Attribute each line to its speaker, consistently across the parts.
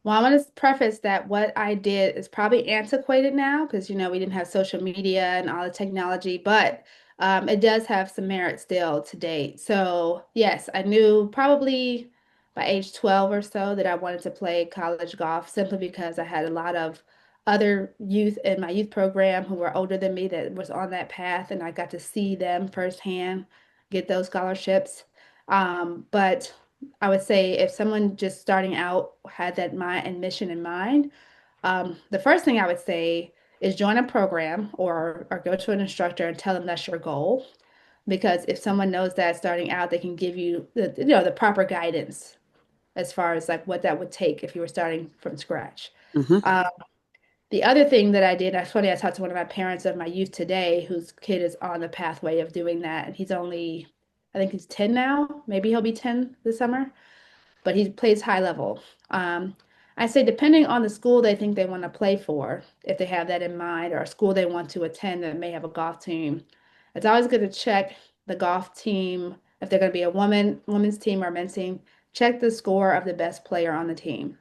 Speaker 1: Well, I want to preface that what I did is probably antiquated now because, we didn't have social media and all the technology, but it does have some merit still to date. So, yes, I knew probably by age 12 or so that I wanted to play college golf simply because I had a lot of other youth in my youth program who were older than me that was on that path, and I got to see them firsthand get those scholarships. But I would say if someone just starting out had that mind and mission in mind, the first thing I would say is join a program or go to an instructor and tell them that's your goal. Because if someone knows that starting out, they can give you the proper guidance as far as like what that would take if you were starting from scratch.
Speaker 2: Hmm.
Speaker 1: Um, the other thing that I did, that's funny, I talked to one of my parents of my youth today, whose kid is on the pathway of doing that, and he's only, I think he's 10 now. Maybe he'll be 10 this summer, but he plays high level. Um, I say depending on the school they think they want to play for, if they have that in mind, or a school they want to attend that may have a golf team, it's always good to check the golf team if they're going to be a women's team or men's team. Check the score of the best player on the team.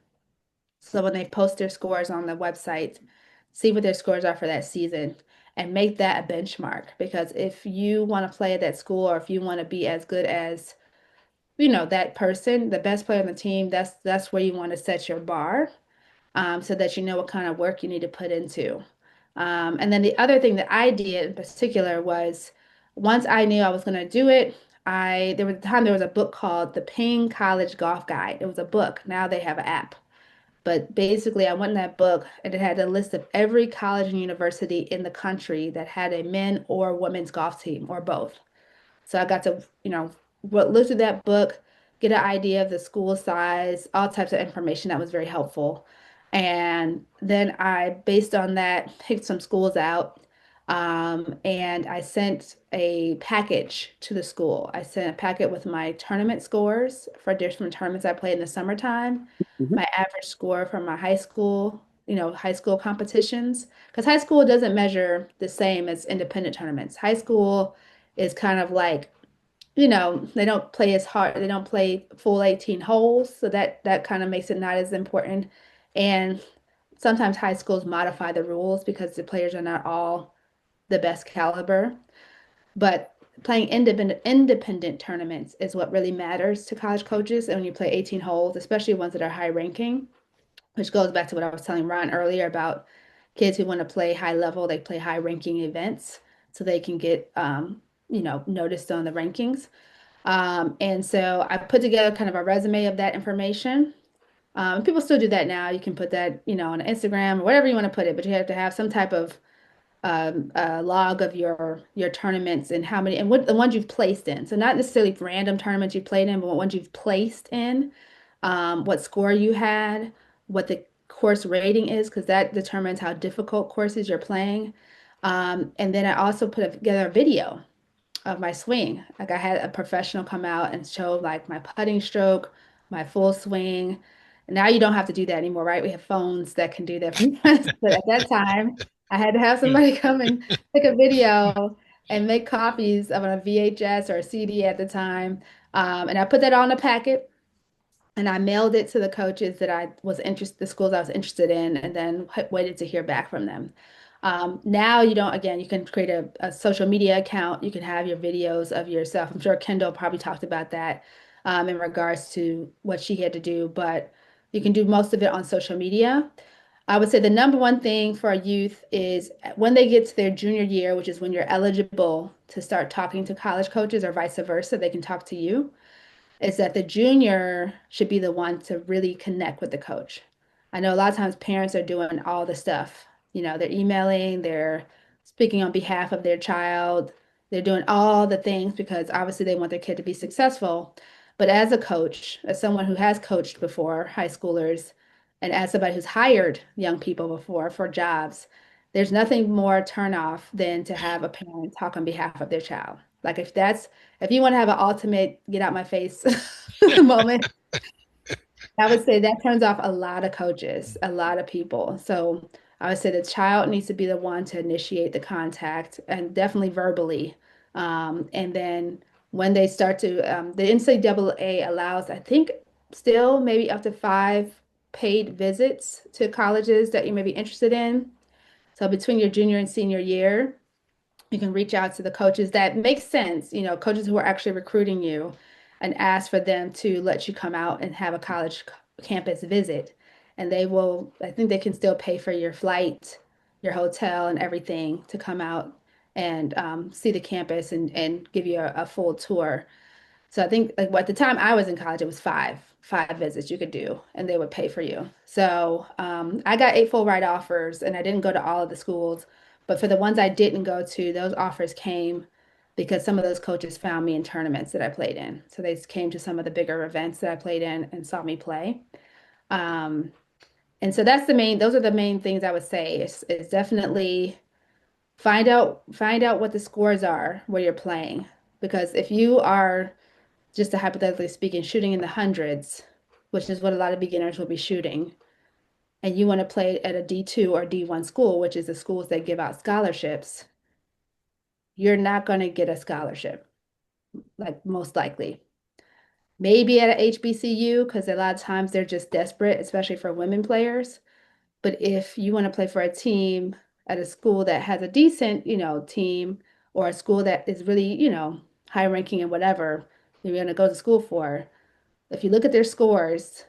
Speaker 1: So when they post their scores on the website, see what their scores are for that season and make that a benchmark. Because if you want to play at that school or if you want to be as good as that person, the best player on the team, that's where you want to set your bar, so that you know what kind of work you need to put into. And then the other thing that I did in particular was once I knew I was going to do it, there was a time there was a book called The Ping College Golf Guide. It was a book. Now they have an app. But basically, I went in that book and it had a list of every college and university in the country that had a men or women's golf team or both. So I got to, look through that book, get an idea of the school size, all types of information that was very helpful. And then I, based on that, picked some schools out. And I sent a package to the school. I sent a packet with my tournament scores for different tournaments I played in the summertime,
Speaker 2: Hmm.
Speaker 1: my average score from my high school competitions. Because high school doesn't measure the same as independent tournaments. High school is kind of like, they don't play as hard, they don't play full 18 holes, so that kind of makes it not as important. And sometimes high schools modify the rules because the players are not all the best caliber. But playing independent tournaments is what really matters to college coaches. And when you play 18 holes, especially ones that are high ranking, which goes back to what I was telling Ron earlier about kids who want to play high level, they play high ranking events so they can get noticed on the rankings. And so I put together kind of a resume of that information. People still do that now. You can put that, on Instagram or whatever you want to put it, but you have to have some type of log of your tournaments and how many and what the ones you've placed in. So not necessarily random tournaments you've played in, but what ones you've placed in, what score you had, what the course rating is, because that determines how difficult courses you're playing. And then I also put together a video of my swing. Like I had a professional come out and show like my putting stroke, my full swing. Now you don't have to do that anymore, right? We have phones that can do that for us. But at that time, I had to have somebody come and take a video and make copies of a VHS or a CD at the time. And I put that on a packet and I mailed it to the coaches that I was interested, the schools I was interested in, and then waited to hear back from them. Now you don't, again, you can create a social media account. You can have your videos of yourself. I'm sure Kendall probably talked about that in regards to what she had to do, but you can do most of it on social media. I would say the number one thing for our youth is when they get to their junior year, which is when you're eligible to start talking to college coaches or vice versa, they can talk to you, is that the junior should be the one to really connect with the coach. I know a lot of times parents are doing all the stuff. They're emailing, they're speaking on behalf of their child, they're doing all the things because obviously they want their kid to be successful. But as a coach, as someone who has coached before high schoolers, and as somebody who's hired young people before for jobs, there's nothing more turn off than to have a parent talk on behalf of their child. Like if you want to have an ultimate get out my face moment, I would say that turns off a lot of coaches, a lot of people. So I would say the child needs to be the one to initiate the contact and definitely verbally. And then when they start to, the NCAA allows, I think, still maybe up to 5 paid visits to colleges that you may be interested in. So between your junior and senior year, you can reach out to the coaches that make sense, coaches who are actually recruiting you and ask for them to let you come out and have a campus visit. And they will, I think they can still pay for your flight, your hotel, and everything to come out and see the campus and give you a full tour. So I think like at the time I was in college, it was five visits you could do, and they would pay for you. So I got eight full ride offers, and I didn't go to all of the schools, but for the ones I didn't go to, those offers came because some of those coaches found me in tournaments that I played in. So they came to some of the bigger events that I played in and saw me play. Um, and so those are the main things I would say. It's definitely find out what the scores are where you're playing. Because if you are just to hypothetically speaking, shooting in the hundreds, which is what a lot of beginners will be shooting, and you want to play at a D2 or D1 school, which is the schools that give out scholarships, you're not going to get a scholarship, like most likely. Maybe at a HBCU, because a lot of times they're just desperate, especially for women players. But if you want to play for a team at a school that has a decent, team, or a school that is really, high ranking and whatever you're going to go to school for, if you look at their scores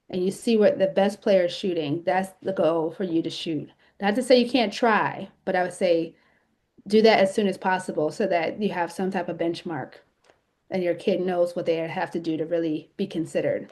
Speaker 1: and you see what the best player is shooting, that's the goal for you to shoot. Not to say you can't try, but I would say do that as soon as possible so that you have some type of benchmark and your kid knows what they have to do to really be considered.